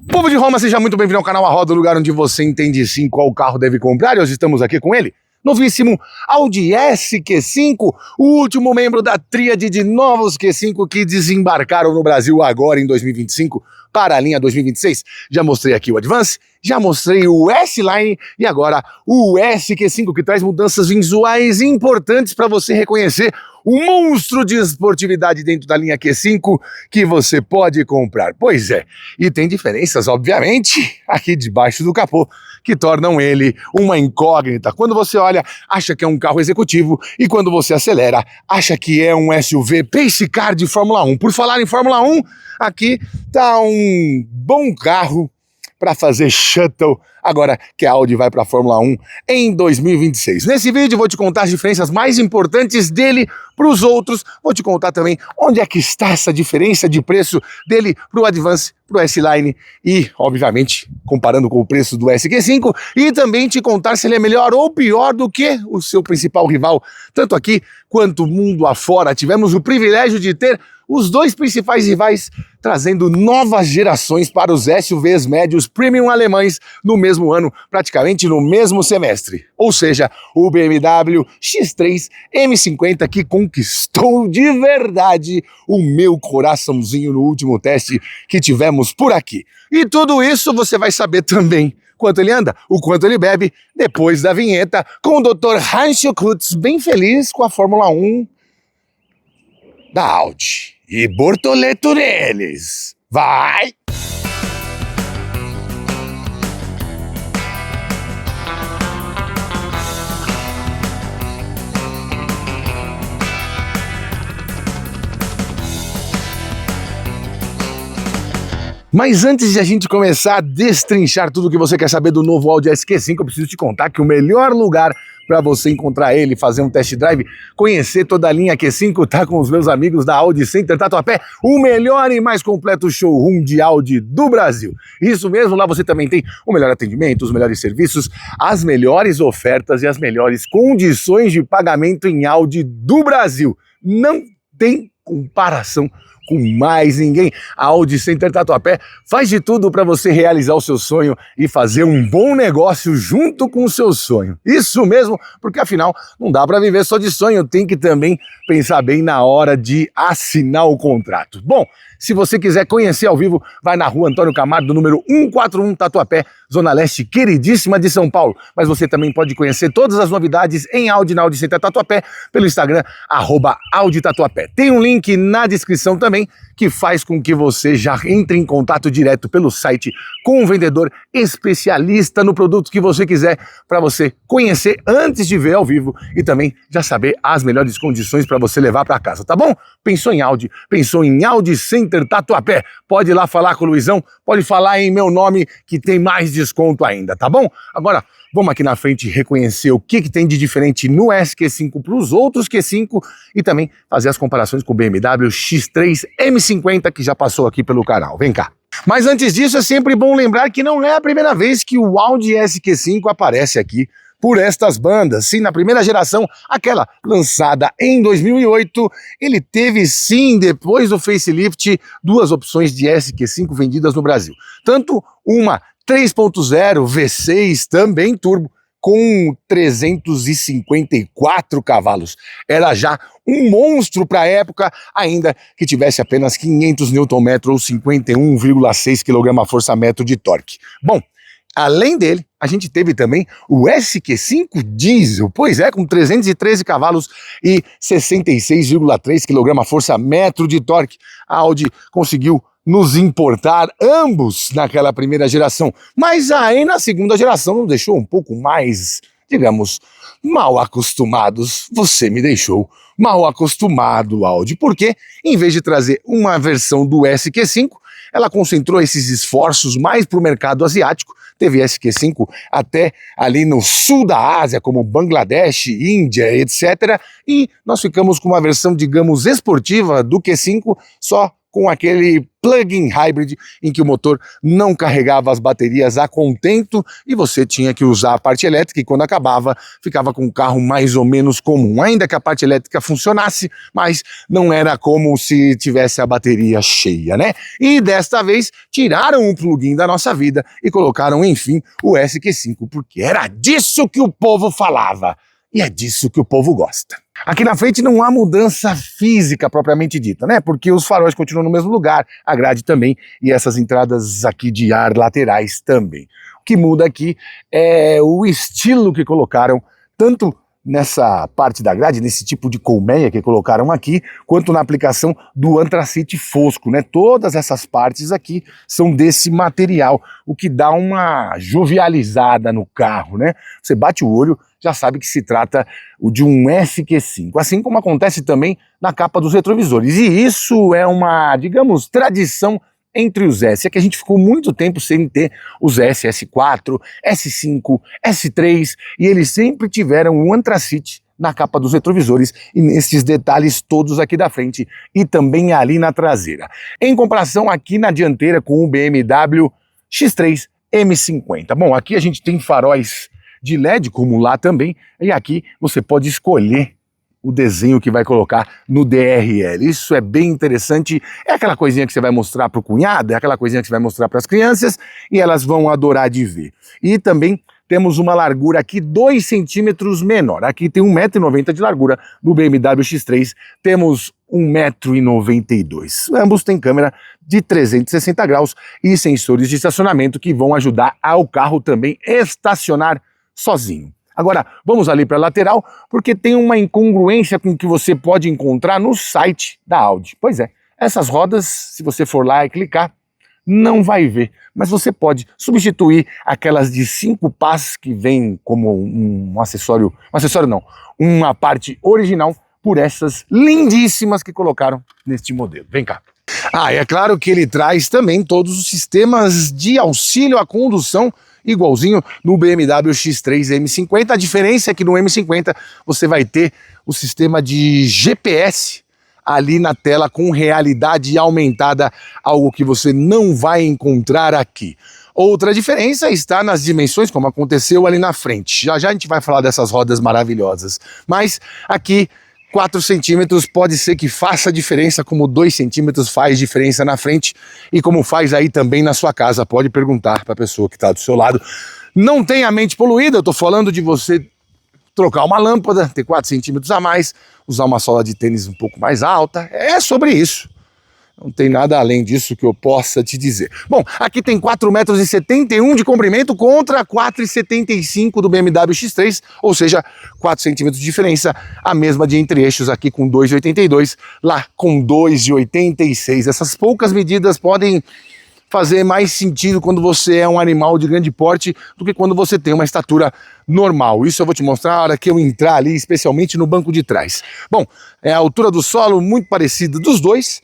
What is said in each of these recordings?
Povo de Roma, seja muito bem-vindo ao canal A Roda, o lugar onde você entende sim qual carro deve comprar. E hoje estamos aqui com ele, novíssimo Audi S-Q5, o último membro da tríade de novos Q5 que desembarcaram no Brasil agora em 2025 para a linha 2026. Já mostrei aqui o Advance, já mostrei o S-Line e agora o S-Q5, que traz mudanças visuais importantes para você reconhecer o monstro de esportividade dentro da linha Q5 que você pode comprar. Pois é, e tem diferenças, obviamente, aqui debaixo do capô, que tornam ele uma incógnita. Quando você olha, acha que é um carro executivo, e quando você acelera, acha que é um SUV Pace Car de Fórmula 1. Por falar em Fórmula 1, aqui tá um bom carro para fazer shuttle, agora que a Audi vai para a Fórmula 1 em 2026. Nesse vídeo vou te contar as diferenças mais importantes dele para os outros, vou te contar também onde é que está essa diferença de preço dele para o Advance, para o S-Line e, obviamente, comparando com o preço do SQ5, e também te contar se ele é melhor ou pior do que o seu principal rival, tanto aqui quanto mundo afora. Tivemos o privilégio de ter os dois principais rivais trazendo novas gerações para os SUVs médios premium alemães no mesmo ano, praticamente no mesmo semestre. Ou seja, o BMW X3 M50 que conquistou de verdade o meu coraçãozinho no último teste que tivemos por aqui. E tudo isso você vai saber também quanto ele anda, o quanto ele bebe, depois da vinheta com o Dr. Heinz Kutz, bem feliz com a Fórmula 1 da Audi. E Bortoleto neles. Vai! Mas antes de a gente começar a destrinchar tudo que você quer saber do novo Audi S-Q5, eu preciso te contar que o melhor lugar para você encontrar ele, fazer um test drive, conhecer toda a linha Q5, tá com os meus amigos da Audi Center Tatuapé, o melhor e mais completo showroom de Audi do Brasil. Isso mesmo, lá você também tem o melhor atendimento, os melhores serviços, as melhores ofertas e as melhores condições de pagamento em Audi do Brasil. Não tem comparação com mais ninguém. A Audi Center Tatuapé faz de tudo para você realizar o seu sonho e fazer um bom negócio junto com o seu sonho. Isso mesmo, porque afinal não dá para viver só de sonho, tem que também pensar bem na hora de assinar o contrato. Bom, se você quiser conhecer ao vivo, vai na rua Antônio Camargo, número 141, Tatuapé, Zona Leste, queridíssima de São Paulo. Mas você também pode conhecer todas as novidades em Audi na Audi Center Tatuapé pelo Instagram, @AudiTatuapé. Tem um link na descrição também que faz com que você já entre em contato direto pelo site com um vendedor especialista no produto que você quiser, para você conhecer antes de ver ao vivo e também já saber as melhores condições para você levar para casa, tá bom? Pensou em Audi? Pensou em Audi Center Tatuapé? Pode ir lá falar com o Luizão, pode falar em meu nome que tem mais desconto ainda, tá bom? Agora, vamos aqui na frente reconhecer o que tem de diferente no SQ5 para os outros Q5 e também fazer as comparações com o BMW X3 M50 que já passou aqui pelo canal. Vem cá. Mas antes disso, é sempre bom lembrar que não é a primeira vez que o Audi SQ5 aparece aqui por estas bandas. Sim, na primeira geração, aquela lançada em 2008, ele teve sim, depois do facelift, duas opções de SQ5 vendidas no Brasil. Tanto uma 3.0 V6, também turbo, com 354 cavalos. Era já um monstro para a época, ainda que tivesse apenas 500 Nm ou 51,6 kgfm de torque. Bom, além dele, a gente teve também o SQ5 Diesel, pois é, com 313 cavalos e 66,3 kgfm de torque. A Audi conseguiu nos importar ambos naquela primeira geração, mas aí na segunda geração nos deixou um pouco mais, digamos, mal acostumados. Você me deixou mal acostumado, Audi, porque em vez de trazer uma versão do SQ5, ela concentrou esses esforços mais para o mercado asiático. Teve SQ5 até ali no sul da Ásia, como Bangladesh, Índia, etc. E nós ficamos com uma versão, digamos, esportiva do Q5, só com aquele plug-in hybrid em que o motor não carregava as baterias a contento e você tinha que usar a parte elétrica e quando acabava ficava com um carro mais ou menos comum, ainda que a parte elétrica funcionasse, mas não era como se tivesse a bateria cheia, né? E desta vez tiraram o plug-in da nossa vida e colocaram, enfim, o SQ5, porque era disso que o povo falava. E é disso que o povo gosta. Aqui na frente não há mudança física propriamente dita, né? Porque os faróis continuam no mesmo lugar, a grade também e essas entradas aqui de ar laterais também. O que muda aqui é o estilo que colocaram, tanto nessa parte da grade, nesse tipo de colmeia que colocaram aqui, quanto na aplicação do antracite fosco, né? Todas essas partes aqui são desse material, o que dá uma jovializada no carro, né? Você bate o olho, já sabe que se trata de um SQ5, assim como acontece também na capa dos retrovisores. E isso é uma, digamos, tradição entre os S, é que a gente ficou muito tempo sem ter os S, S4, S5, S3, e eles sempre tiveram um antracite na capa dos retrovisores e nesses detalhes todos aqui da frente e também ali na traseira. Em comparação aqui na dianteira com o BMW X3 M50. Bom, aqui a gente tem faróis de LED, como lá também, e aqui você pode escolher o desenho que vai colocar no DRL. Isso é bem interessante, é aquela coisinha que você vai mostrar para o cunhado, é aquela coisinha que você vai mostrar para as crianças e elas vão adorar de ver. E também temos uma largura aqui 2 centímetros menor, aqui tem 1,90 m de largura, no BMW X3 temos 1,92 m. Ambos têm câmera de 360 graus e sensores de estacionamento que vão ajudar ao carro também estacionar sozinho. Agora, vamos ali para a lateral, porque tem uma incongruência com o que você pode encontrar no site da Audi. Pois é, essas rodas, se você for lá e clicar, não vai ver, mas você pode substituir aquelas de 5 pás que vem como um acessório não, uma parte original por essas lindíssimas que colocaram neste modelo. Vem cá. Ah, e é claro que ele traz também todos os sistemas de auxílio à condução igualzinho no BMW X3 M50. A diferença é que no M50 você vai ter o sistema de GPS ali na tela com realidade aumentada, algo que você não vai encontrar aqui. Outra diferença está nas dimensões, como aconteceu ali na frente. Já já a gente vai falar dessas rodas maravilhosas, mas aqui 4 centímetros pode ser que faça diferença, como 2 centímetros faz diferença na frente e como faz aí também na sua casa. Pode perguntar para a pessoa que está do seu lado. Não tem a mente poluída, eu estou falando de você trocar uma lâmpada, ter 4 centímetros a mais, usar uma sola de tênis um pouco mais alta, é sobre isso. Não tem nada além disso que eu possa te dizer. Bom, aqui tem 4,71 m de comprimento contra 4,75 do BMW X3, ou seja, 4 centímetros de diferença, a mesma de entre-eixos aqui com 2,82, lá com 2,86. Essas poucas medidas podem fazer mais sentido quando você é um animal de grande porte do que quando você tem uma estatura normal. Isso eu vou te mostrar na hora que eu entrar ali, especialmente no banco de trás. Bom, é a altura do solo muito parecida dos dois.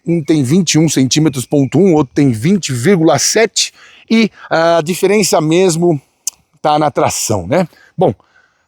Um tem 21 centímetros, ponto 1, outro tem 20,7 e a diferença mesmo está na tração, né? Bom,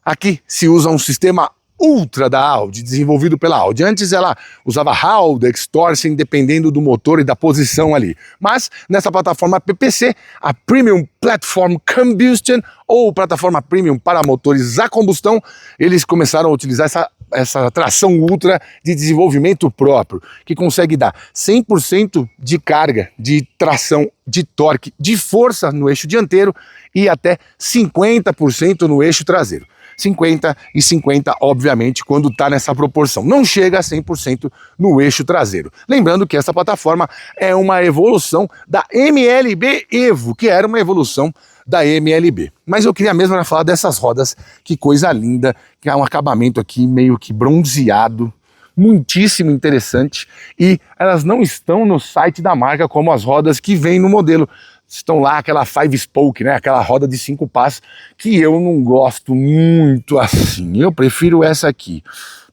aqui se usa um sistema Ultra da Audi, desenvolvido pela Audi. Antes ela usava Haldex, Torsen, dependendo do motor e da posição ali. Mas nessa plataforma PPC, a Premium Platform Combustion, ou plataforma Premium para motores a combustão, eles começaram a utilizar essa tração Ultra de desenvolvimento próprio, que consegue dar 100% de carga, de tração, de torque, de força no eixo dianteiro e até 50% no eixo traseiro. 50 e 50, obviamente, quando está nessa proporção. Não chega a 100% no eixo traseiro. Lembrando que essa plataforma é uma evolução da MLB Evo, que era uma evolução da MLB. Mas eu queria mesmo falar dessas rodas, que coisa linda, que é um acabamento aqui meio que bronzeado, muitíssimo interessante, e elas não estão no site da marca como as rodas que vêm no modelo. Estão lá aquela 5-spoke, né? Aquela roda de 5 pás, que eu não gosto muito assim. Eu prefiro essa aqui.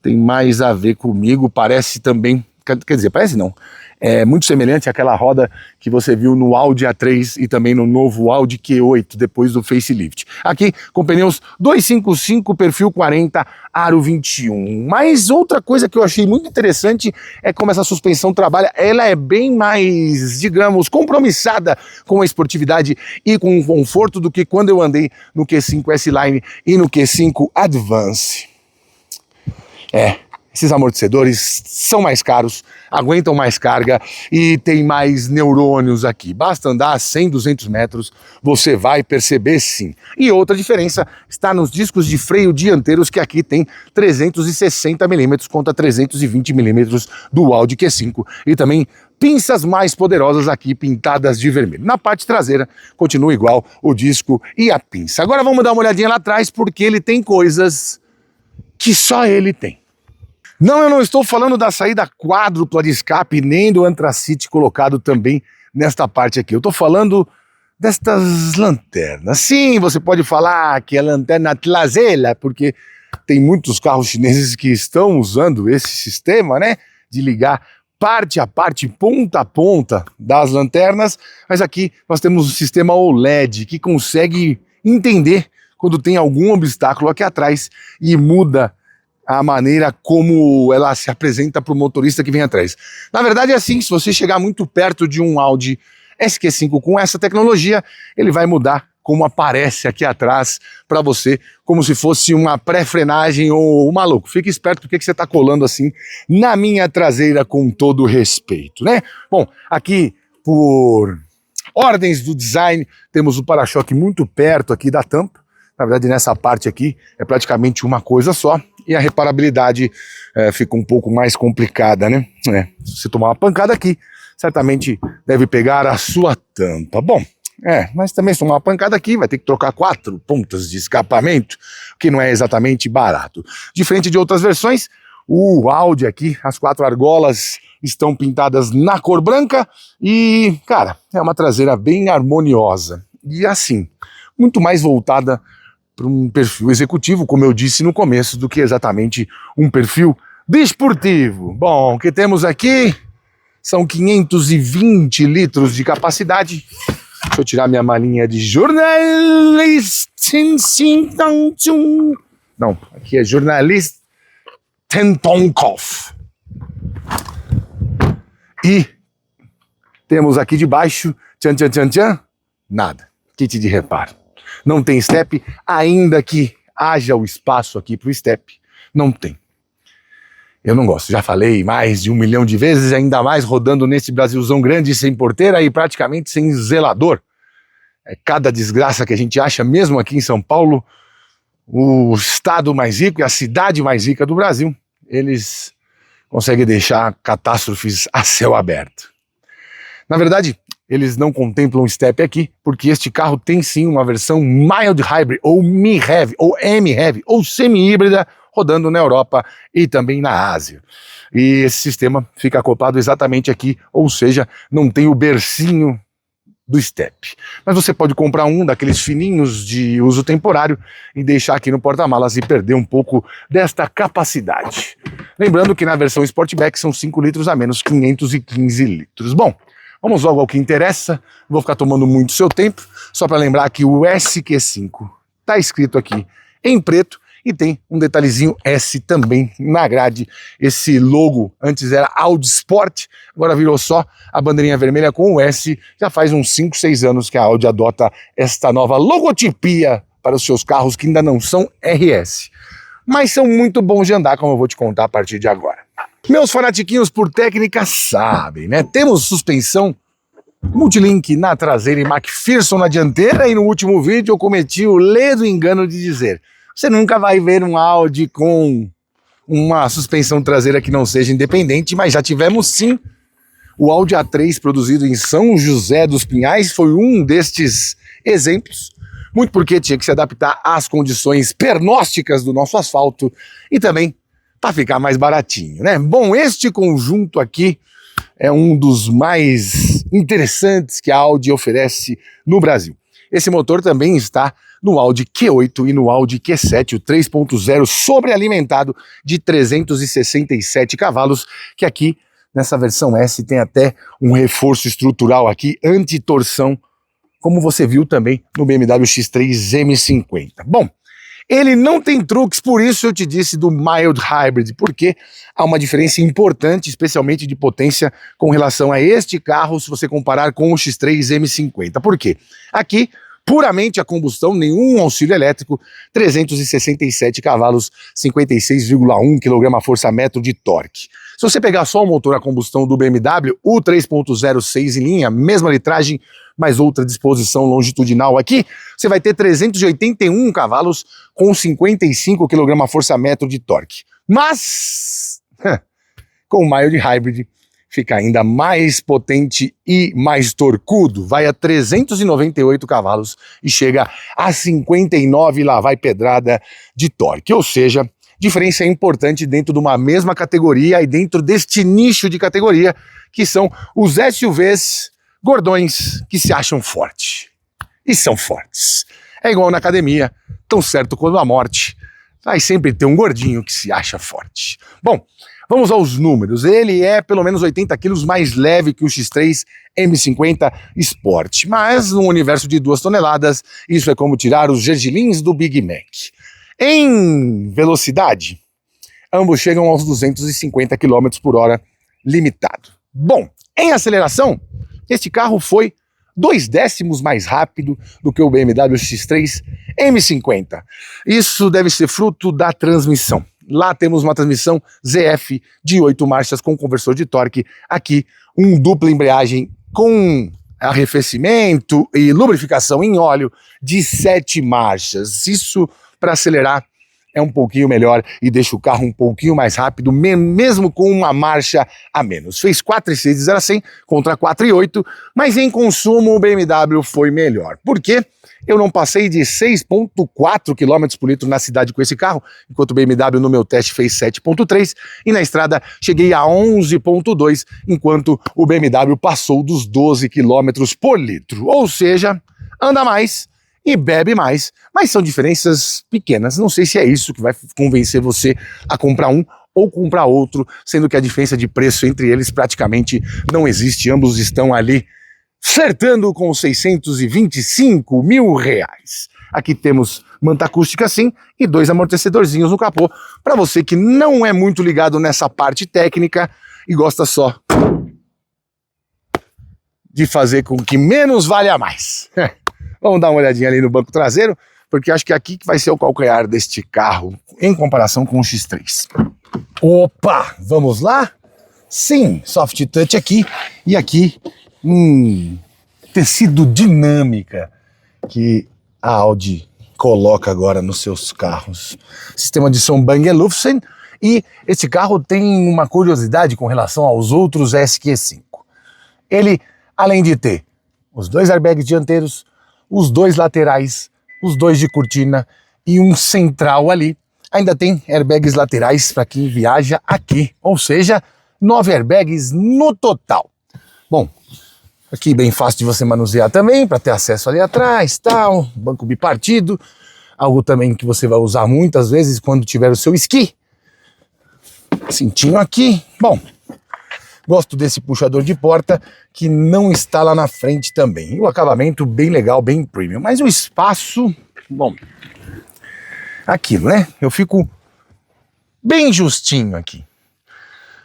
Tem mais a ver comigo, parece também... Quer dizer, parece não. É muito semelhante àquela roda que você viu no Audi A3 e também no novo Audi Q8 depois do facelift. Aqui com pneus 255, perfil 40, aro 21. Mas outra coisa que eu achei muito interessante é como essa suspensão trabalha. Ela é bem mais, digamos, compromissada com a esportividade e com o conforto do que quando eu andei no Q5 S-Line e no Q5 Advance. Esses amortecedores são mais caros, aguentam mais carga e tem mais neurônios aqui. Basta andar 100, 200 metros, você vai perceber sim. E outra diferença está nos discos de freio dianteiros, que aqui tem 360 mm contra 320 mm do Audi Q5. E também pinças mais poderosas aqui, pintadas de vermelho. Na parte traseira, continua igual o disco e a pinça. Agora vamos dar uma olhadinha lá atrás, porque ele tem coisas que só ele tem. Não, eu não estou falando da saída quádrupla de escape, nem do antracite colocado também nesta parte aqui. Eu estou falando destas lanternas. Sim, você pode falar que é lanterna traseira, porque tem muitos carros chineses que estão usando esse sistema, né? De ligar parte a parte, ponta a ponta das lanternas. Mas aqui nós temos um sistema OLED que consegue entender quando tem algum obstáculo aqui atrás e muda a maneira como ela se apresenta para o motorista que vem atrás. Na verdade é assim, se você chegar muito perto de um Audi SQ5 com essa tecnologia, ele vai mudar como aparece aqui atrás para você, como se fosse uma pré-frenagem ou maluco. Fique esperto porque você está colando assim na minha traseira com todo respeito, né? Bom, aqui por ordens do design, temos o para-choque muito perto aqui da tampa. Na verdade, nessa parte aqui é praticamente uma coisa só e a reparabilidade fica um pouco mais complicada, né? Se você tomar uma pancada aqui, certamente deve pegar a sua tampa. Bom, mas também se tomar uma pancada aqui, vai ter que trocar 4 pontas de escapamento, que não é exatamente barato. Diferente de outras versões, o Audi aqui, as 4 argolas estão pintadas na cor branca e, cara, é uma traseira bem harmoniosa. E assim, muito mais voltada para um perfil executivo, como eu disse no começo, do que exatamente um perfil desportivo. Bom, o que temos aqui são 520 litros de capacidade. Deixa eu tirar minha malinha de jornalista. Não, aqui é jornalista Tentonkov. E temos aqui de baixo, nada, kit de reparo. Não tem step, ainda que haja o espaço aqui para o step, não tem. Eu não gosto, já falei mais de 1 milhão de vezes, ainda mais rodando nesse Brasilzão grande, sem porteira e praticamente sem zelador. É cada desgraça que a gente acha, mesmo aqui em São Paulo, o estado mais rico e a cidade mais rica do Brasil, eles conseguem deixar catástrofes a céu aberto. Na verdade, eles não contemplam step aqui, porque este carro tem sim uma versão mild hybrid, ou mi-heavy, ou M-heavy, ou semi-híbrida, rodando na Europa e também na Ásia. E esse sistema fica acoplado exatamente aqui, ou seja, não tem o bercinho do step. Mas você pode comprar um daqueles fininhos de uso temporário e deixar aqui no porta-malas e perder um pouco desta capacidade. Lembrando que na versão Sportback são 5 litros a menos, 515 litros. Bom, vamos logo ao que interessa, não vou ficar tomando muito seu tempo, só para lembrar que o SQ5 está escrito aqui em preto e tem um detalhezinho S também na grade. Esse logo antes era Audi Sport, agora virou só a bandeirinha vermelha com o S. Já faz uns 5, 6 anos que a Audi adota esta nova logotipia para os seus carros que ainda não são RS. Mas são muito bons de andar, como eu vou te contar a partir de agora. Meus fanatiquinhos por técnica sabem, né? Temos suspensão Multilink na traseira e McPherson na dianteira, e no último vídeo eu cometi o ledo engano de dizer: você nunca vai ver um Audi com uma suspensão traseira que não seja independente, mas já tivemos sim. O Audi A3 produzido em São José dos Pinhais foi um destes exemplos, muito porque tinha que se adaptar às condições pernósticas do nosso asfalto e também para ficar mais baratinho, né? Bom, este conjunto aqui é um dos mais interessantes que a Audi oferece no Brasil. Esse motor também está no Audi Q8 e no Audi Q7, o 3.0 sobrealimentado de 367 cavalos, que aqui Nessa versão S tem até um reforço estrutural aqui, anti-torção, como você viu também no BMW X3 M50. Bom, ele não tem truques, por isso eu te disse do Mild Hybrid, porque há uma diferença importante, especialmente de potência, com relação a este carro, se você comparar com o X3 M50. Por quê? Aqui, puramente a combustão, nenhum auxílio elétrico, 367 cavalos, 56,1 kgfm de torque. Se você pegar só o motor a combustão do BMW, o 3.0 6 em linha, mesma litragem, mas outra disposição longitudinal aqui, você vai ter 381 cavalos com 55 kgfm de torque. Mas, com o Mild Hybrid, fica ainda mais potente e mais torcudo, vai a 398 cavalos e chega a 59, lá vai pedrada de torque, ou seja, diferença importante dentro de uma mesma categoria e dentro deste nicho de categoria, que são os SUVs gordões que se acham fortes. E são fortes. É igual na academia, tão certo quanto a morte. Vai sempre ter um gordinho que se acha forte. Bom, vamos aos números. Ele é pelo menos 80 quilos mais leve que o X3 M50 Sport. Mas no universo de 2 toneladas, isso é como tirar os gergelins do Big Mac. Em velocidade, ambos chegam aos 250 km por hora limitado. Bom, em aceleração, este carro foi 0,2 mais rápido do que o BMW X3 M50. Isso deve ser fruto da transmissão. Lá temos uma transmissão ZF de 8 marchas com conversor de torque. Aqui, um dupla embreagem com arrefecimento e lubrificação em óleo de 7 marchas. Isso, para acelerar, é um pouquinho melhor e deixa o carro um pouquinho mais rápido, mesmo com uma marcha a menos. Fez 4,6 de 0 a 100 contra 4,8, mas em consumo o BMW foi melhor. Por quê? Eu não passei de 6,4 km por litro na cidade com esse carro, enquanto o BMW no meu teste fez 7,3 e na estrada cheguei a 11,2, enquanto o BMW passou dos 12 km por litro. Ou seja, anda mais e bebe mais, mas são diferenças pequenas. Não sei se é isso que vai convencer você a comprar um ou comprar outro, sendo que a diferença de preço entre eles praticamente não existe. Ambos estão ali flertando com 625 mil reais. Aqui temos manta acústica sim e 2 amortecedorzinhos no capô, para você que não é muito ligado nessa parte técnica e gosta só de fazer com que menos valha mais. Vamos dar uma olhadinha ali no banco traseiro, porque acho que é aqui que vai ser o calcanhar deste carro, em comparação com o X3. Opa, vamos lá? Sim, soft touch aqui, e aqui, tecido dinâmica, que a Audi coloca agora nos seus carros. Sistema de som Bang & Olufsen, e esse carro tem uma curiosidade com relação aos outros SQ5. Ele, além de ter os 2 airbags dianteiros, os 2 laterais, os 2 de cortina e um central ali, ainda tem airbags laterais para quem viaja aqui, ou seja, 9 airbags no total. Bom, aqui bem fácil de você manusear também, para ter acesso ali atrás, tal, banco bipartido, algo também que você vai usar muitas vezes quando tiver o seu esqui. Cintinho aqui, bom, gosto desse puxador de porta que não está lá na frente também. E o acabamento bem legal, bem premium. Mas o espaço, bom, aquilo, né? Eu fico bem justinho aqui.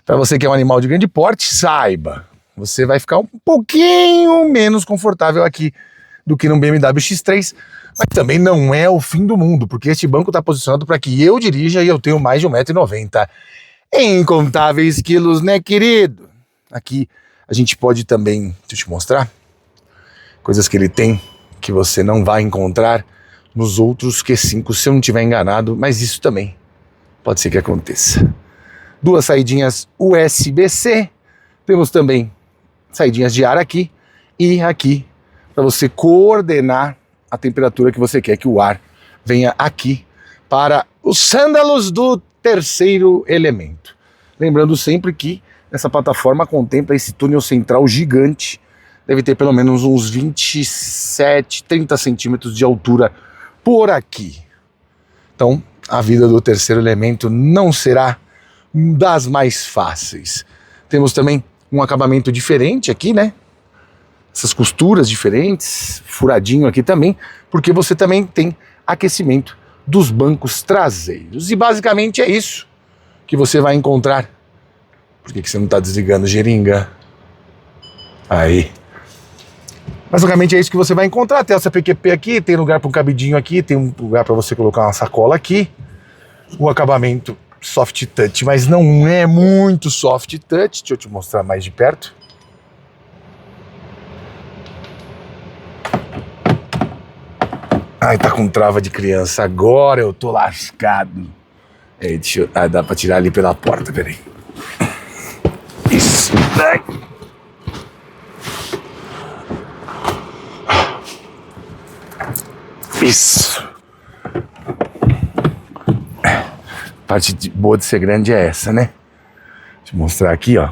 Para você que é um animal de grande porte, saiba, você vai ficar um pouquinho menos confortável aqui do que no BMW X3, mas também não é o fim do mundo, porque este banco está posicionado para que eu dirija e eu tenho mais de 1,90 m. Incontáveis quilos, né, querido? Aqui a gente pode também, deixa eu te mostrar, coisas que ele tem que você não vai encontrar nos outros Q5, se eu não estiver enganado, mas isso também pode ser que aconteça. 2 saidinhas USB-C, temos também saidinhas de ar aqui e aqui para você coordenar a temperatura que você quer que o ar venha aqui para os sândalos do terceiro elemento. Lembrando sempre que essa plataforma contempla esse túnel central gigante, deve ter pelo menos uns 27, 30 centímetros de altura por aqui. Então, a vida do terceiro elemento não será das mais fáceis. Temos também um acabamento diferente aqui, né? Essas costuras diferentes, furadinho aqui também, porque você também tem aquecimento dos bancos traseiros. E basicamente é isso que você vai encontrar. Por que você não está desligando, Geringa? Aí. Basicamente é isso que você vai encontrar. Tem essa PQP aqui, tem lugar para um cabidinho aqui, tem um lugar para você colocar uma sacola aqui. O acabamento soft touch, mas não é muito soft touch. Deixa eu te mostrar mais de perto. Ai, tá com trava de criança. Agora eu tô lascado. Aí, dá pra tirar ali pela porta, peraí. Isso. Ai. Isso. A parte boa de ser grande é essa, né? Deixa eu mostrar aqui, ó.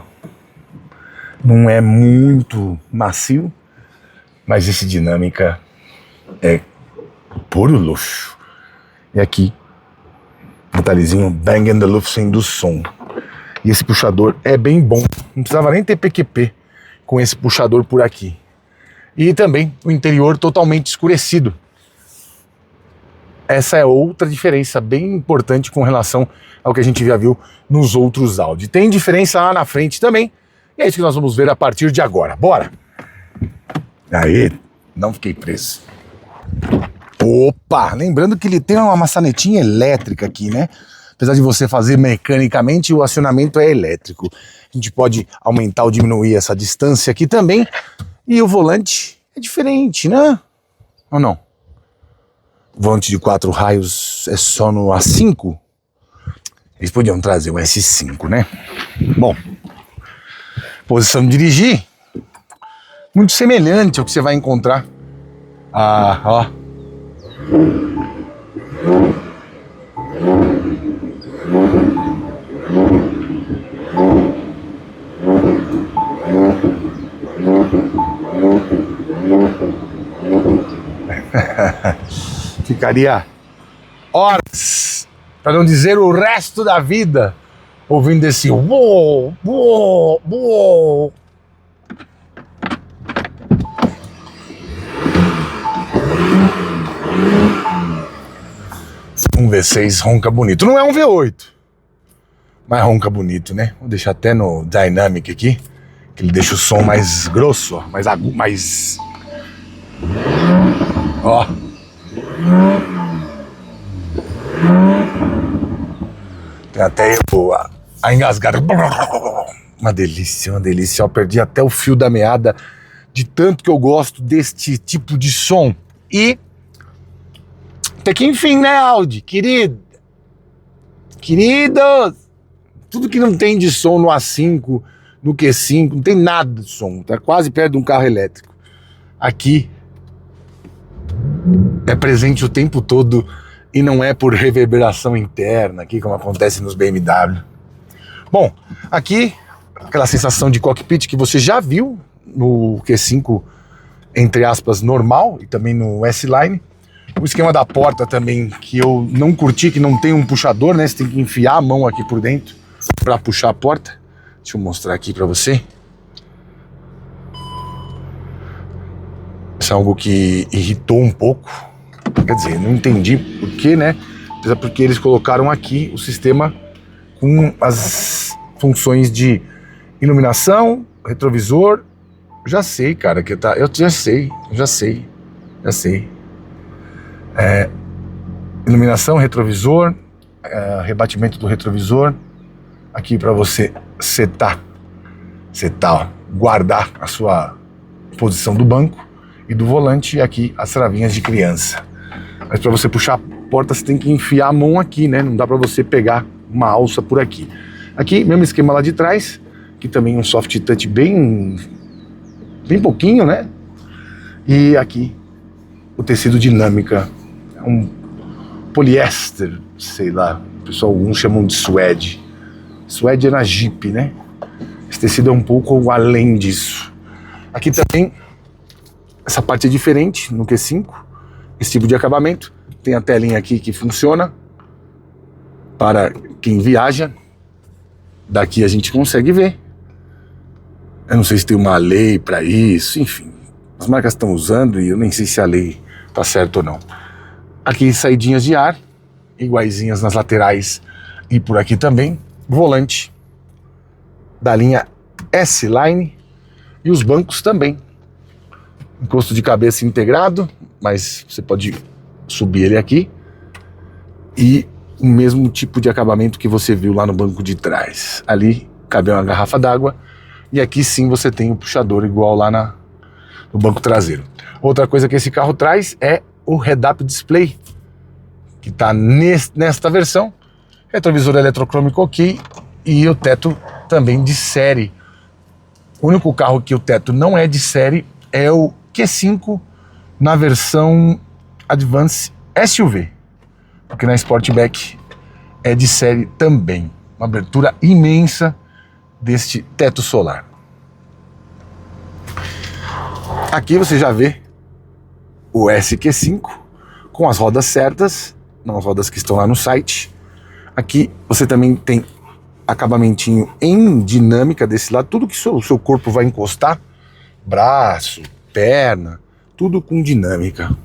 Não é muito macio, mas esse dinâmica é puro luxo. E aqui, detalhezinho Bang & Olufsen do som. E esse puxador é bem bom. Não precisava nem ter PQP com esse puxador por aqui. E também o interior totalmente escurecido. Essa é outra diferença bem importante com relação ao que a gente já viu nos outros áudios. Tem diferença lá na frente também. E é isso que nós vamos ver a partir de agora. Bora! Aí, não fiquei preso. Opa! Lembrando que ele tem uma maçanetinha elétrica aqui, né? Apesar de você fazer mecanicamente, o acionamento é elétrico. A gente pode aumentar ou diminuir essa distância aqui também. E o volante é diferente, né? Ou não? O volante de 4 raios é só no A5? Eles podiam trazer o S5, né? Bom, posição de dirigir, muito semelhante ao que você vai encontrar. Ó. Ficaria horas, para não dizer o resto da vida, ouvindo esse uou, uou, uou. Um V6 ronca bonito. Não é um V8, mas ronca bonito, né? Vou deixar até no Dynamic aqui, que ele deixa o som mais grosso, ó, mais agudo, mais... Ó. Tem até a engasgada. Uma delícia, uma delícia. Eu perdi até o fio da meada de tanto que eu gosto deste tipo de som. E até que enfim, né, Audi? Queridos, tudo que não tem de som no A5, no Q5, não tem nada de som. Tá quase perto de um carro elétrico. Aqui é presente o tempo todo e não é por reverberação interna, aqui como acontece nos BMW. Bom, aqui aquela sensação de cockpit que você já viu no Q5, entre aspas, normal, e também no S-Line. O esquema da porta também, que eu não curti, que não tem um puxador, né? Você tem que enfiar a mão aqui por dentro para puxar a porta. Deixa eu mostrar aqui para você. Isso é algo que irritou um pouco. Quer dizer, não entendi porquê, né? Apesar porque eles colocaram aqui o sistema com as funções de iluminação, retrovisor. Já sei, cara, que tá. Eu já sei. Iluminação, retrovisor, rebatimento do retrovisor. Aqui para você setar, ó, guardar a sua posição do banco e do volante, e aqui as travinhas de criança. Mas para você puxar a porta você tem que enfiar a mão aqui, né? Não dá para você pegar uma alça por aqui. Aqui, mesmo esquema lá de trás, aqui também um soft touch bem pouquinho, né? E aqui o tecido dinâmica, um poliéster, sei lá, o pessoal uns chamam de suede. Suede é na Jeep, né? Esse tecido é um pouco além disso. Aqui também, essa parte é diferente no Q5, esse tipo de acabamento. Tem a telinha aqui que funciona para quem viaja. Daqui a gente consegue ver. Eu não sei se tem uma lei para isso, enfim. As marcas estão usando e eu nem sei se a lei tá certa ou não. Aqui saidinhas de ar, iguaizinhas nas laterais e por aqui também. Volante da linha S-Line e os bancos também. Encosto de cabeça integrado, mas você pode subir ele aqui. E o mesmo tipo de acabamento que você viu lá no banco de trás. Ali cabe uma garrafa d'água e aqui sim você tem um puxador igual lá no banco traseiro. Outra coisa que esse carro traz é o head-up display, que está nesta versão. Retrovisor eletrocrômico ok e o teto também de série. O único carro que o teto não é de série é o Q5 na versão Advance SUV, porque na Sportback é de série também. Uma abertura imensa deste teto solar. Aqui você já vê o SQ5 com as rodas certas, não as rodas que estão lá no site. Aqui você também tem acabamentinho em dinâmica desse lado, tudo que o seu corpo vai encostar, braço, perna, tudo com dinâmica.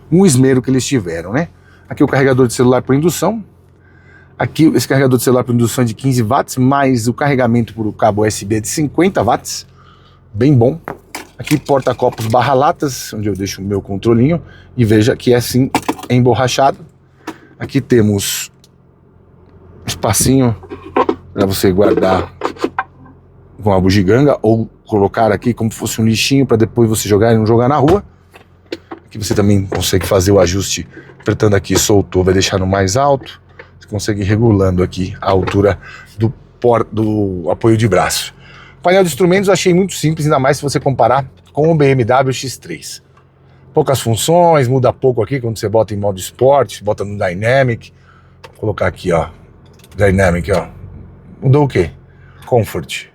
Um esmero que eles tiveram, né? Aqui o carregador de celular por indução. Aqui esse carregador de celular por indução é de 15 watts, mais o carregamento por cabo USB de 50 watts. Bem bom. Aqui porta-copos barra latas, onde eu deixo o meu controlinho. E veja que é assim emborrachado. Aqui temos espacinho para você guardar com a bugiganga ou colocar aqui como se fosse um lixinho para depois você jogar e não jogar na rua. Aqui você também consegue fazer o ajuste apertando aqui, soltou, vai deixar no mais alto. Você consegue ir regulando aqui a altura do apoio de braço. O painel de instrumentos eu achei muito simples, ainda mais se você comparar com o BMW X3. Poucas funções, muda pouco aqui quando você bota em modo esporte, bota no Dynamic. Vou colocar aqui, ó, Dynamic, ó. Mudou o quê? Comfort.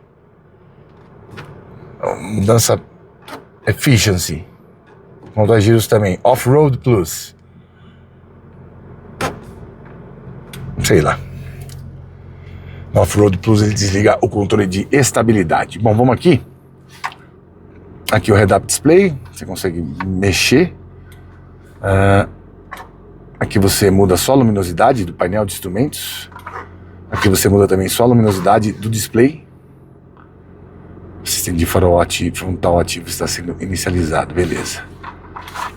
Mudança Efficiency. Montagiros também. Off-Road Plus. Sei lá. No Off-Road Plus ele desliga o controle de estabilidade. Bom, vamos aqui. Aqui o head-up display. Você consegue mexer. Aqui você muda só a luminosidade do painel de instrumentos. Aqui você muda também só a luminosidade do display. O sistema de farol ativo, frontal ativo está sendo inicializado, beleza.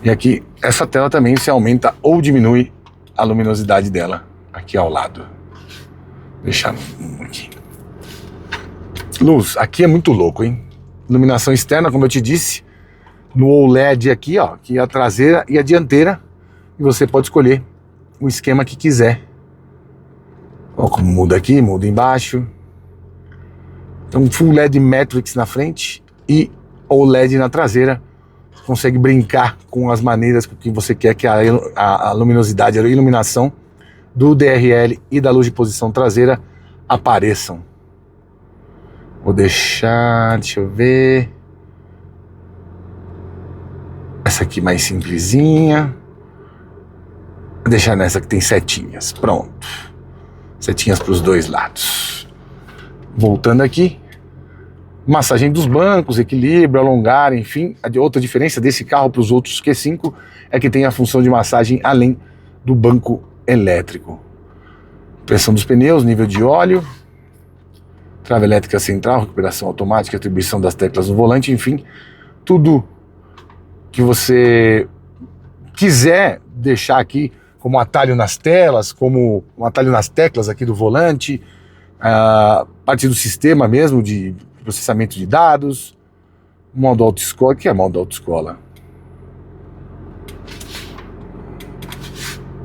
E aqui, essa tela também se aumenta ou diminui a luminosidade dela aqui ao lado. Vou deixar aqui. Luz, aqui é muito louco, hein? Iluminação externa, como eu te disse, no OLED aqui, ó, que é a traseira e a dianteira. E você pode escolher o esquema que quiser. Ó, como muda aqui, muda embaixo. Então, Full LED Matrix na frente e OLED na traseira. Você consegue brincar com as maneiras que você quer que a luminosidade, a iluminação do DRL e da luz de posição traseira apareçam. Vou deixar, deixa eu ver. Essa aqui mais simplesinha. Vou deixar nessa que tem setinhas. Pronto. Setinhas para os dois lados. Voltando aqui. Massagem dos bancos, equilíbrio, alongar, enfim. A outra diferença desse carro para os outros Q5 é que tem a função de massagem além do banco elétrico. Pressão dos pneus, nível de óleo, trava elétrica central, recuperação automática, atribuição das teclas no volante, enfim. Tudo que você quiser deixar aqui como atalho nas telas, como um atalho nas teclas aqui do volante, a parte do sistema mesmo de processamento de dados, modo autoescola. O que é modo autoescola?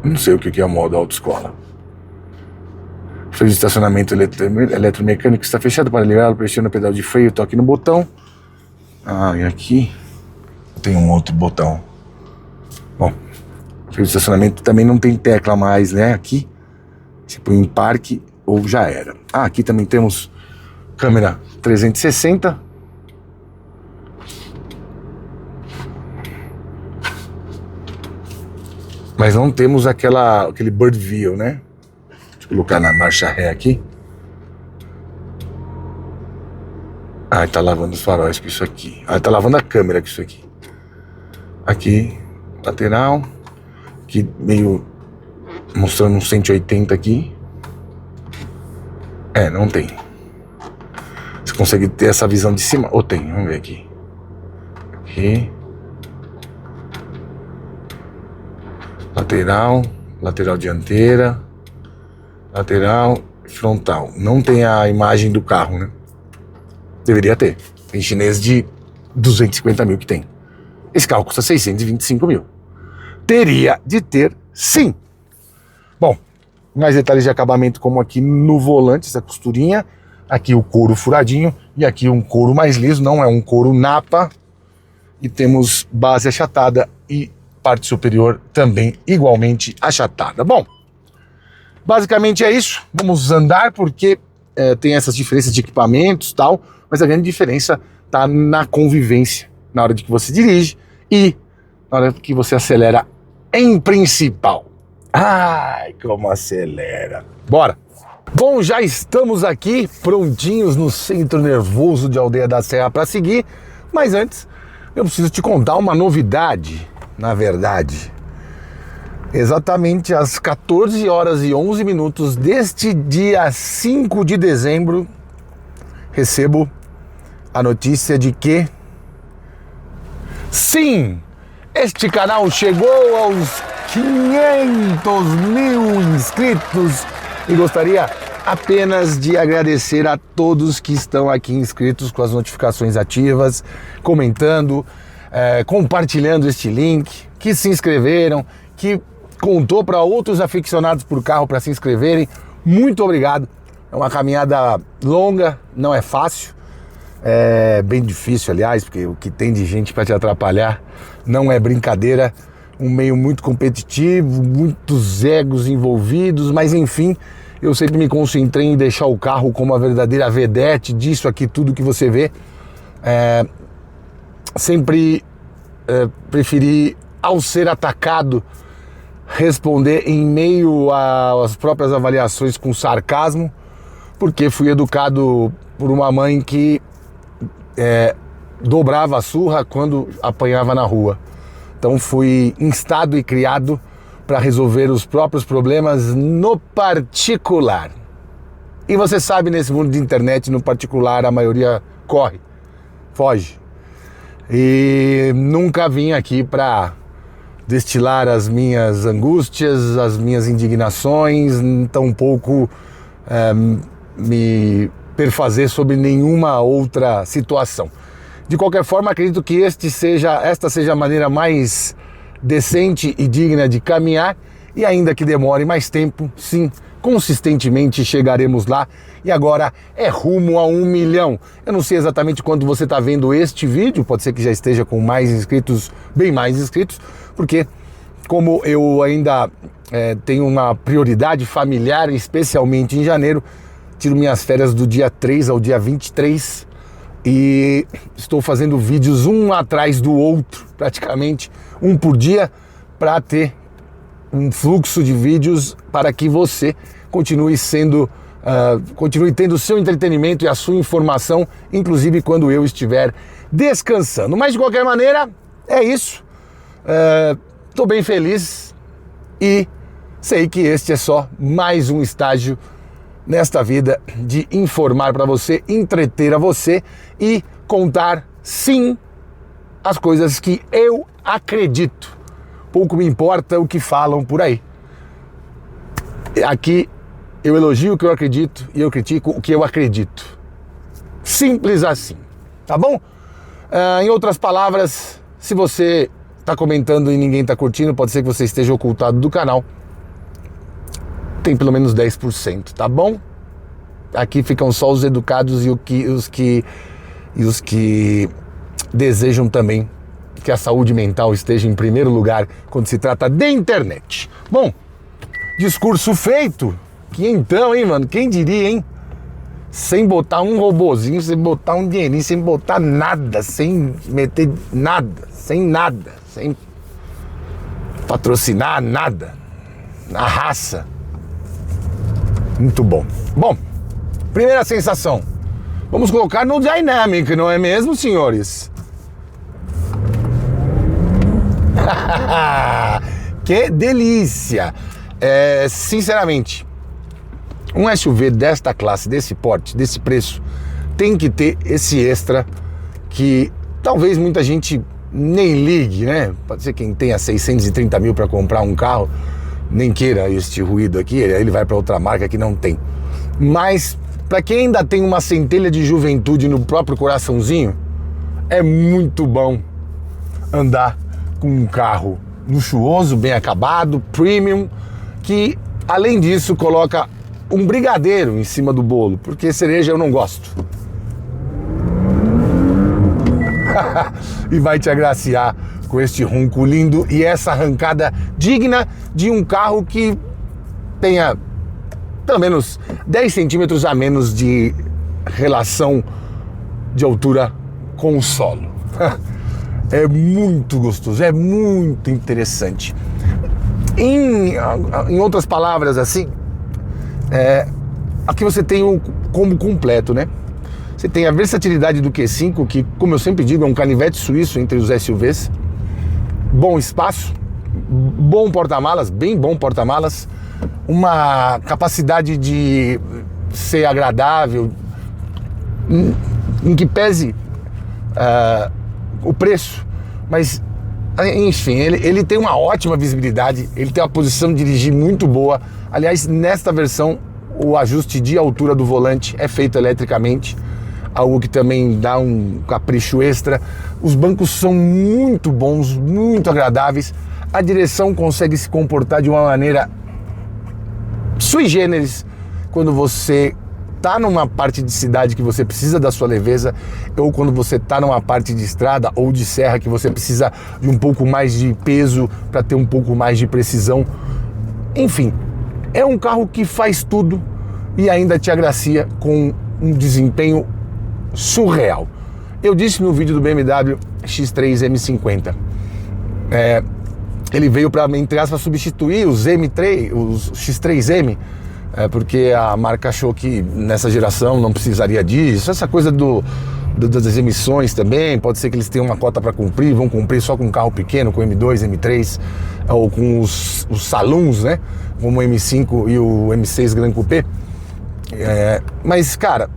Não sei o que é o modo autoescola. Freio de estacionamento eletromecânico está fechado. Para ligá-lo, pressiona o pedal de freio, toque no botão. E aqui tem um outro botão. Bom, freio de estacionamento também não tem tecla mais, né? Aqui você põe em parque ou já era. Aqui também temos câmera 360. Mas não temos aquele bird view, né? Deixa eu colocar na marcha ré aqui. Ah, ele tá lavando os faróis com isso aqui. Ah, ele tá lavando a câmera com isso aqui. Aqui, lateral. Aqui, meio... mostrando um 180 aqui. É, não tem. Você consegue ter essa visão de cima? Ou tem? Vamos ver aqui. Aqui. Lateral. Lateral dianteira. Lateral frontal. Não tem a imagem do carro, né? Deveria ter. Tem chinês de 250 mil que tem. Esse carro custa 625 mil. Teria de ter, sim. Bom, mais detalhes de acabamento como aqui no volante, essa costurinha. Aqui o couro furadinho e aqui um couro mais liso, não é um couro napa. E temos base achatada e parte superior também igualmente achatada. Bom, basicamente é isso. Vamos andar porque tem essas diferenças de equipamentos e tal, mas a grande diferença está na convivência, na hora de que você dirige e na hora que você acelera em principal. Ai, como acelera. Bora! Bom, já estamos aqui prontinhos no centro nervoso de Aldeia da Serra para seguir, mas antes eu preciso te contar uma novidade, na verdade. Exatamente às 14 horas e 11 minutos deste dia 5 de dezembro, recebo a notícia de que, sim, este canal chegou aos 500 mil inscritos e gostaria apenas de agradecer a todos que estão aqui inscritos com as notificações ativas, comentando, compartilhando este link, que se inscreveram, que contou para outros aficionados por carro para se inscreverem. Muito obrigado. É uma caminhada longa, não é fácil, é bem difícil, aliás, porque o que tem de gente para te atrapalhar não é brincadeira. Um meio muito competitivo, muitos egos envolvidos, mas enfim, eu sempre me concentrei em deixar o carro como a verdadeira vedete disso aqui, tudo que você vê. Sempre preferi, ao ser atacado, responder em meio às próprias avaliações com sarcasmo, porque fui educado por uma mãe que dobrava a surra quando apanhava na rua. Então fui instado e criado para resolver os próprios problemas no particular. E você sabe, nesse mundo de internet, no particular, a maioria corre, foge. E nunca vim aqui para destilar as minhas angústias, as minhas indignações, tampouco me perfazer sobre nenhuma outra situação. De qualquer forma, acredito que esta seja a maneira mais decente e digna de caminhar, e ainda que demore mais tempo, sim, consistentemente chegaremos lá. E agora é rumo a 1 milhão. Eu não sei exatamente quando você está vendo este vídeo, pode ser que já esteja com mais inscritos, bem mais inscritos, porque como eu ainda tenho uma prioridade familiar, especialmente em janeiro, tiro minhas férias do dia 3 ao dia 23 e estou fazendo vídeos um atrás do outro, praticamente um por dia, para ter um fluxo de vídeos para que você continue tendo o seu entretenimento e a sua informação, inclusive quando eu estiver descansando. Mas de qualquer maneira, é isso. Estou bem feliz e sei que este é só mais um estágio nesta vida de informar para você, entreter a você e contar, sim, as coisas que eu acredito. Pouco me importa o que falam por aí. Aqui eu elogio o que eu acredito e eu critico o que eu acredito. Simples assim, tá bom? Em outras palavras, se você está comentando e ninguém está curtindo, pode ser que você esteja ocultado do canal. Tem pelo menos 10%, tá bom? Aqui ficam só os educados e os que desejam também que a saúde mental esteja em primeiro lugar quando se trata de internet. Bom, discurso feito. Que então, hein, mano? Quem diria, hein? Sem botar um robozinho, sem botar um dinheirinho, sem botar nada, sem meter nada, sem patrocinar nada, na raça. Muito bom. Bom, primeira sensação. Vamos colocar no Dynamic, não é mesmo, senhores? Que delícia! Sinceramente, um SUV desta classe, desse porte, desse preço, tem que ter esse extra que talvez muita gente nem ligue, né? Pode ser quem tenha 630 mil para comprar um carro, nem queira este ruído aqui, aí ele vai para outra marca que não tem. Mas para quem ainda tem uma centelha de juventude no próprio coraçãozinho, é muito bom andar com um carro luxuoso, bem acabado, premium, que além disso coloca um brigadeiro em cima do bolo, porque cereja eu não gosto. E vai te agraciar com este ronco lindo e essa arrancada digna de um carro que tenha pelo menos 10 centímetros a menos de relação de altura com o solo. É muito gostoso, é muito interessante. Em outras palavras, assim, aqui você tem o combo completo, né? Você tem a versatilidade do Q5, que, como eu sempre digo, é um canivete suíço entre os SUVs. Bom espaço, bom porta-malas, bem bom porta-malas, uma capacidade de ser agradável, em que pese o preço, mas enfim, ele tem uma ótima visibilidade, ele tem uma posição de dirigir muito boa. Aliás, nesta versão, o ajuste de altura do volante é feito eletricamente, algo que também dá um capricho extra. Os bancos são muito bons, muito agradáveis. A direção consegue se comportar de uma maneira sui generis quando você está numa parte de cidade que você precisa da sua leveza, ou quando você está numa parte de estrada ou de serra que você precisa de um pouco mais de peso para ter um pouco mais de precisão. Enfim, é um carro que faz tudo e ainda te agracia com um desempenho surreal. Eu disse no vídeo do BMW X3 M50, ele veio para, entre aspas, substituir os M3, os X3M, porque a marca achou que nessa geração não precisaria disso. Essa coisa das emissões também, pode ser que eles tenham uma cota para cumprir, vão cumprir só com um carro pequeno, com M2, M3, ou com os saloons, né, como o M5 e o M6 Gran Coupé. Mas, cara,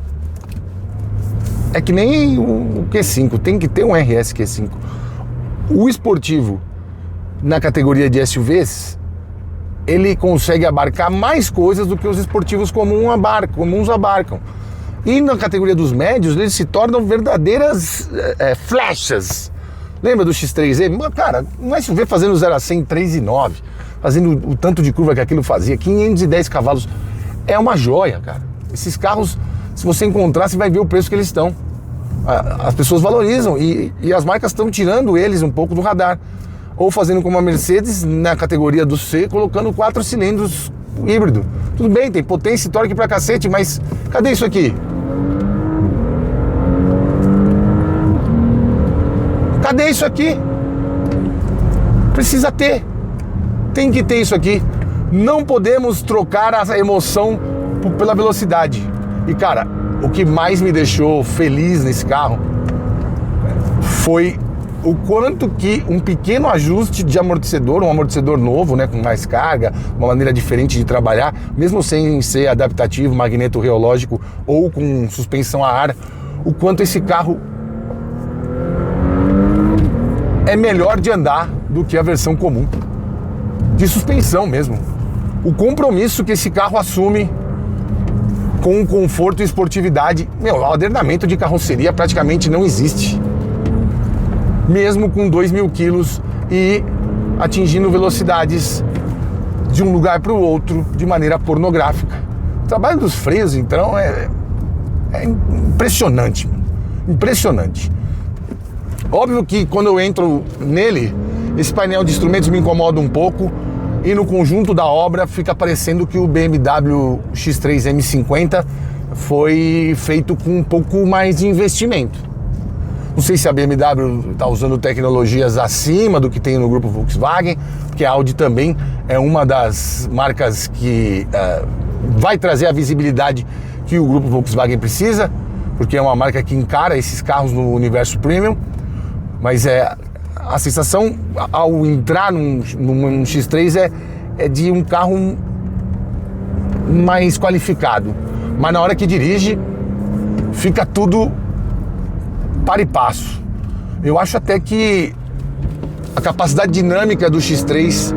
é que nem o Q5, tem que ter um RS Q5. O esportivo, na categoria de SUVs, ele consegue abarcar mais coisas do que os esportivos comuns abarcam. E na categoria dos médios, eles se tornam verdadeiras flechas. Lembra do X3E? Cara, um SUV fazendo 0 a 100 em 3,9, fazendo o tanto de curva que aquilo fazia, 510 cavalos, é uma joia, cara. Esses carros, se você encontrar, você vai ver o preço que eles estão. As pessoas valorizam e as marcas estão tirando eles um pouco do radar. Ou fazendo como a Mercedes na categoria do C, colocando 4 cilindros híbrido. Tudo bem, tem potência e torque pra cacete, mas cadê isso aqui? Cadê isso aqui? Precisa ter. Tem que ter isso aqui. Não podemos trocar a emoção pela velocidade. E cara, o que mais me deixou feliz nesse carro foi o quanto que um pequeno ajuste de amortecedor, um amortecedor novo, né, com mais carga, uma maneira diferente de trabalhar, mesmo sem ser adaptativo, magneto reológico ou com suspensão a ar, o quanto esse carro é melhor de andar do que a versão comum, de suspensão mesmo. O compromisso que esse carro assume com conforto e esportividade, o adernamento de carroceria praticamente não existe. Mesmo com 2.000 quilos e atingindo velocidades de um lugar para o outro de maneira pornográfica. O trabalho dos freios, então, é impressionante, impressionante. Óbvio que quando eu entro nele, esse painel de instrumentos me incomoda um pouco e no conjunto da obra fica parecendo que o BMW X3 M50 foi feito com um pouco mais de investimento. Não sei se a BMW está usando tecnologias acima do que tem no grupo Volkswagen, porque a Audi também é uma das marcas que vai trazer a visibilidade que o grupo Volkswagen precisa. porque é uma marca que encara esses carros no universo premium, mas a sensação ao entrar num X3 é de um carro mais qualificado, mas na hora que dirige fica tudo para e passo. Eu acho até que a capacidade dinâmica do X3,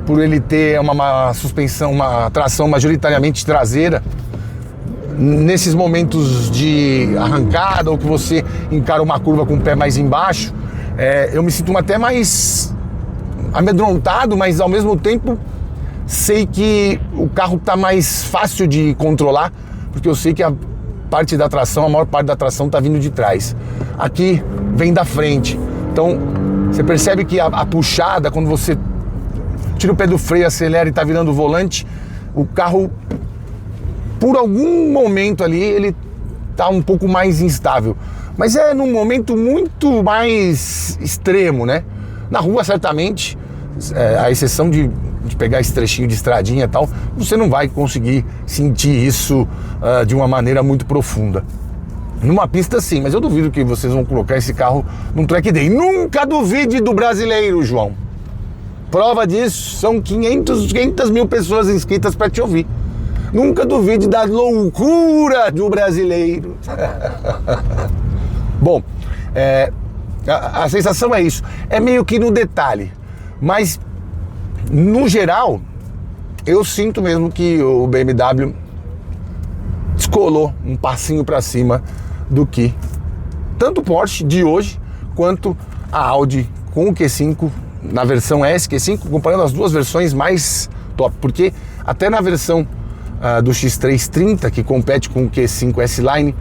por ele ter uma suspensão, uma tração majoritariamente traseira, nesses momentos de arrancada ou que você encara uma curva com o pé mais embaixo, eu me sinto até mais amedrontado, mas ao mesmo tempo sei que o carro está mais fácil de controlar, porque eu sei que a maior parte da tração está vindo de trás. Aqui vem da frente, então você percebe que a puxada, quando você tira o pé do freio, acelera e está virando o volante, o carro, por algum momento ali, ele está um pouco mais instável. Mas é num momento muito mais extremo, né? Na rua, certamente, a exceção de pegar esse trechinho de estradinha e tal, você não vai conseguir sentir isso de uma maneira muito profunda. Numa pista sim, mas eu duvido que vocês vão colocar esse carro num track day. Nunca duvide do brasileiro, João. Prova disso, são 500 mil pessoas inscritas para te ouvir. Nunca duvide da loucura do brasileiro. Bom, a sensação é isso. É meio que no detalhe, mas no geral, eu sinto mesmo que o BMW descolou um passinho para cima do que tanto o Porsche de hoje quanto a Audi com o Q5 na versão S Q5, comparando as duas versões mais top, porque até na versão do X330, que compete com o Q5 S-Line,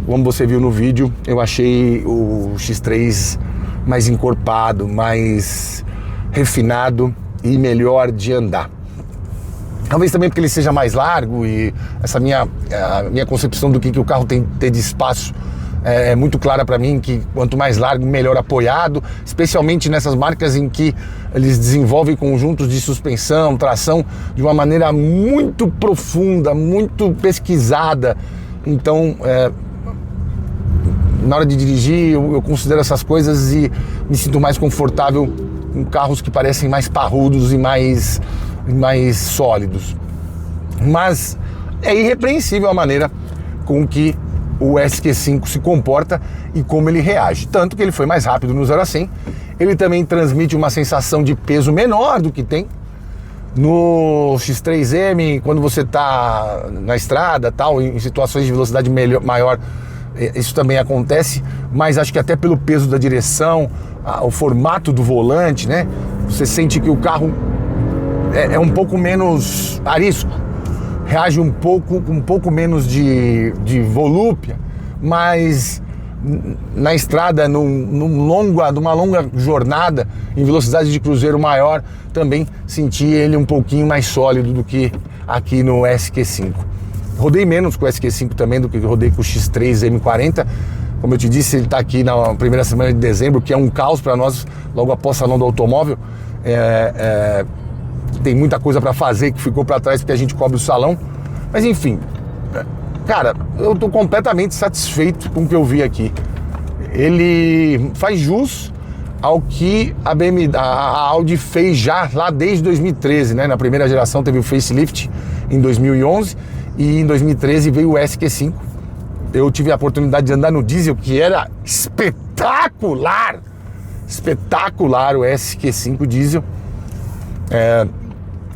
como você viu no vídeo, eu achei o X3 mais encorpado, mais refinado e melhor de andar. Talvez também porque ele seja mais largo e essa minha concepção do que o carro tem que ter de espaço é muito clara para mim, que quanto mais largo, melhor apoiado, especialmente nessas marcas em que eles desenvolvem conjuntos de suspensão, tração, de uma maneira muito profunda, muito pesquisada. Então, na hora de dirigir, eu considero essas coisas e me sinto mais confortável com carros que parecem mais parrudos e mais sólidos. Mas é irrepreensível a maneira com que o SQ5 se comporta e como ele reage. Tanto que ele foi mais rápido no 0 a 100. Ele também transmite uma sensação de peso menor do que tem no X3M, quando você está na estrada, tal, em situações de velocidade maior, isso também acontece, mas acho que até pelo peso da direção, o formato do volante, né? Você sente que o carro é um pouco menos arisco, reage um pouco menos de volúpia, mas na estrada, numa longa jornada, em velocidade de cruzeiro maior, também senti ele um pouquinho mais sólido do que aqui no SQ5. Rodei menos com o SQ5 também do que rodei com o X3 M40. Como eu te disse, ele está aqui na primeira semana de dezembro, que é um caos para nós, logo após o Salão do Automóvel. Tem muita coisa para fazer que ficou para trás porque a gente cobre o salão. Mas enfim, cara, eu estou completamente satisfeito com o que eu vi aqui. Ele faz jus ao que a Audi fez já lá desde 2013, né? Na primeira geração teve o facelift em 2011 e em 2013 veio o SQ5. Eu tive a oportunidade de andar no diesel, que era espetacular o SQ5 diesel.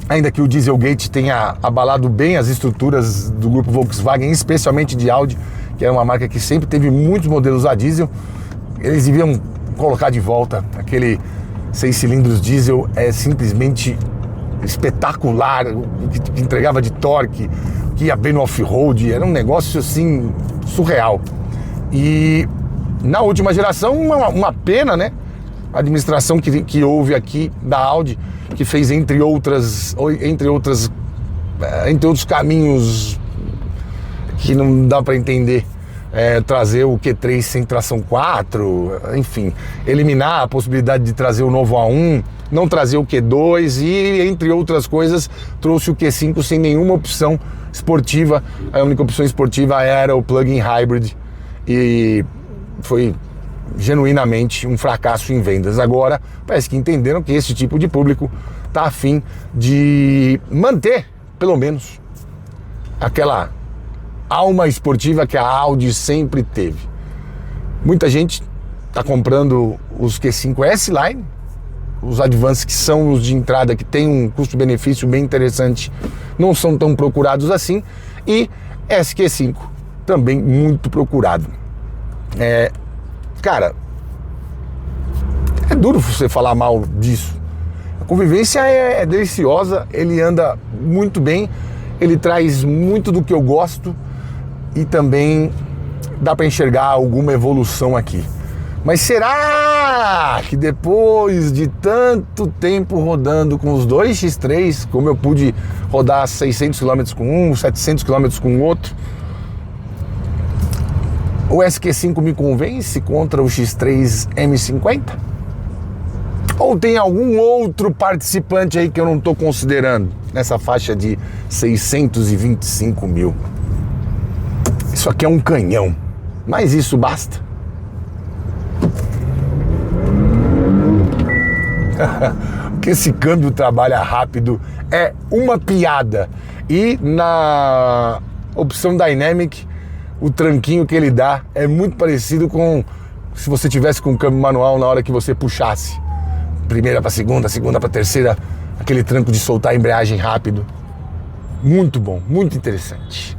Ainda que o Dieselgate tenha abalado bem as estruturas do grupo Volkswagen, especialmente de Audi, que é uma marca que sempre teve muitos modelos a diesel, eles deviam colocar de volta aquele 6 cilindros diesel, simplesmente espetacular, o que entregava de torque, que ia bem no off-road, era um negócio assim surreal. E na última geração, uma pena, né? A administração que houve aqui da Audi, que fez entre outros caminhos que não dá para entender, trazer o Q3 sem tração 4, enfim, eliminar a possibilidade de trazer o novo A1, não trazer o Q2 e, entre outras coisas, trouxe o Q5 sem nenhuma opção esportiva, a única opção esportiva era o plug-in hybrid e foi genuinamente um fracasso em vendas. Agora, parece que entenderam que esse tipo de público está a fim de manter, pelo menos, aquela alma esportiva que a Audi sempre teve. Muita gente está comprando os Q5 S-Line, os Advance, que são os de entrada, que tem um custo-benefício bem interessante, não são tão procurados assim, e SQ5, também muito procurado. Cara, é duro você falar mal disso. A convivência é deliciosa, ele anda muito bem, ele traz muito do que eu gosto e também dá para enxergar alguma evolução aqui. Mas será que depois de tanto tempo rodando com os dois X3, como eu pude rodar 600 km com um, 700 km com o outro, o SQ5 me convence contra o X3 M50? Ou tem algum outro participante aí que eu não estou considerando nessa faixa de 625 mil? Isso aqui é um canhão, mas isso basta. Que esse câmbio trabalha rápido é uma piada. E na opção Dynamic, o tranquinho que ele dá é muito parecido com se você tivesse com o câmbio manual na hora que você puxasse. Primeira para segunda, segunda para terceira, aquele tranco de soltar a embreagem rápido. Muito bom, muito interessante.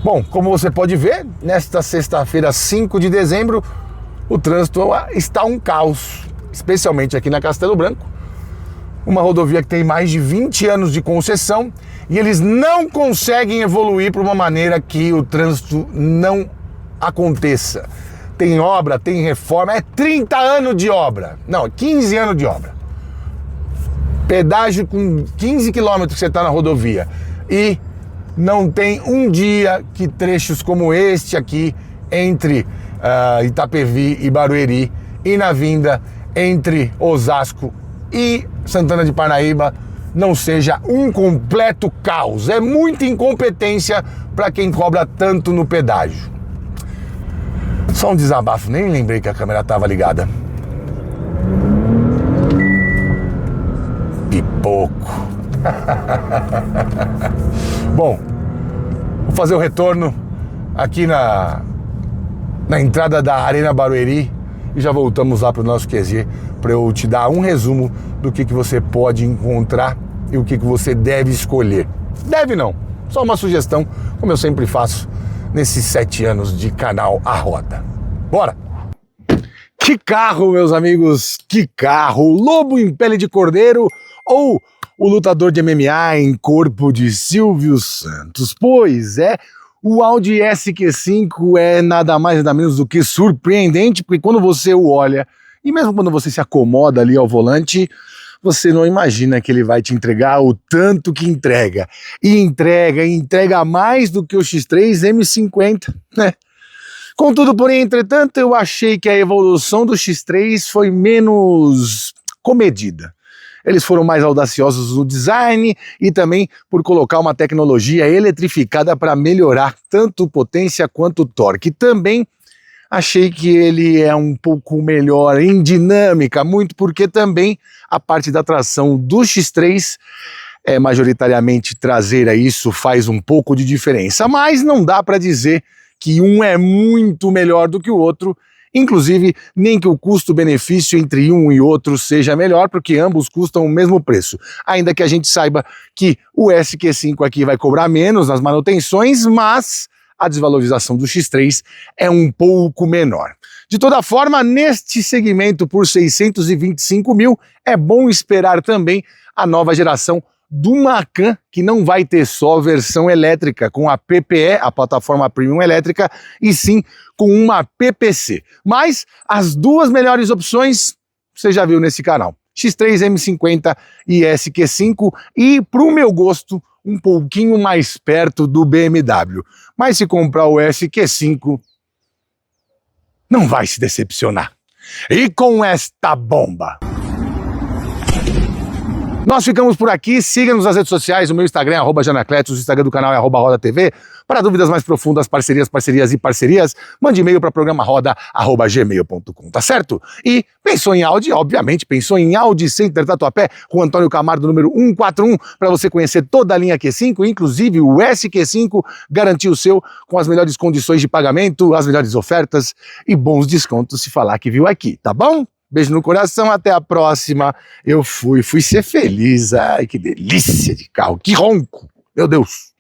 Bom, como você pode ver, nesta sexta-feira, 5 de dezembro, o trânsito está um caos, especialmente aqui na Castelo Branco, uma rodovia que tem mais de 20 anos de concessão e eles não conseguem evoluir para uma maneira que o trânsito não aconteça. Tem obra, tem reforma, é 30 anos de obra, não, 15 anos de obra. Pedágio com 15 quilômetros que você está na rodovia e não tem um dia que trechos como este aqui entre Itapevi e Barueri e na vinda entre Osasco e Santana de Parnaíba não seja um completo caos. É muita incompetência para quem cobra tanto no pedágio. Só um desabafo, nem lembrei que a câmera estava ligada. Pipoco. Bom, vou fazer o retorno aqui na entrada da Arena Barueri e já voltamos lá para o nosso QZ para eu te dar um resumo do que você pode encontrar e o que você deve escolher. Deve não, só uma sugestão, como eu sempre faço nesses 7 anos de canal A Roda. Bora! Que carro, meus amigos, que carro! Lobo em pele de cordeiro ou o lutador de MMA em corpo de Silvio Santos? Pois é, o Audi SQ5 é nada mais nada menos do que surpreendente, porque quando você o olha, e mesmo quando você se acomoda ali ao volante, você não imagina que ele vai te entregar o tanto que entrega. E entrega mais do que o X3 M50, né? Contudo, porém, entretanto, eu achei que a evolução do X3 foi menos comedida. Eles foram mais audaciosos no design e também por colocar uma tecnologia eletrificada para melhorar tanto potência quanto torque. Também achei que ele é um pouco melhor em dinâmica, muito porque também a parte da tração do X3 é majoritariamente traseira, isso faz um pouco de diferença, mas não dá para dizer que um é muito melhor do que o outro, inclusive nem que o custo-benefício entre um e outro seja melhor, porque ambos custam o mesmo preço, ainda que a gente saiba que o SQ5 aqui vai cobrar menos nas manutenções, mas a desvalorização do X3 é um pouco menor. De toda forma, neste segmento por 625 mil, é bom esperar também a nova geração do Macan, que não vai ter só versão elétrica com a PPE, a plataforma Premium elétrica, e sim com uma PPC. Mas as duas melhores opções você já viu nesse canal, X3 M50 e SQ5, e pro meu gosto, um pouquinho mais perto do BMW. Mas se comprar o SQ5, não vai se decepcionar. E com esta bomba... Nós ficamos por aqui, siga-nos nas redes sociais, o meu Instagram é @janacletos, o Instagram do canal é @rodatv. Para dúvidas mais profundas, parcerias, mande e-mail para programaroda@gmail.com, tá certo? E pensou em Audi, obviamente, pensou em Audi Center Tatuapé, com Antônio Camargo, número 141, para você conhecer toda a linha Q5, inclusive o SQ5, garantir o seu com as melhores condições de pagamento, as melhores ofertas e bons descontos se falar que viu aqui, tá bom? Beijo no coração, até a próxima. Eu fui ser feliz. Ai, que delícia de carro, que ronco, meu Deus.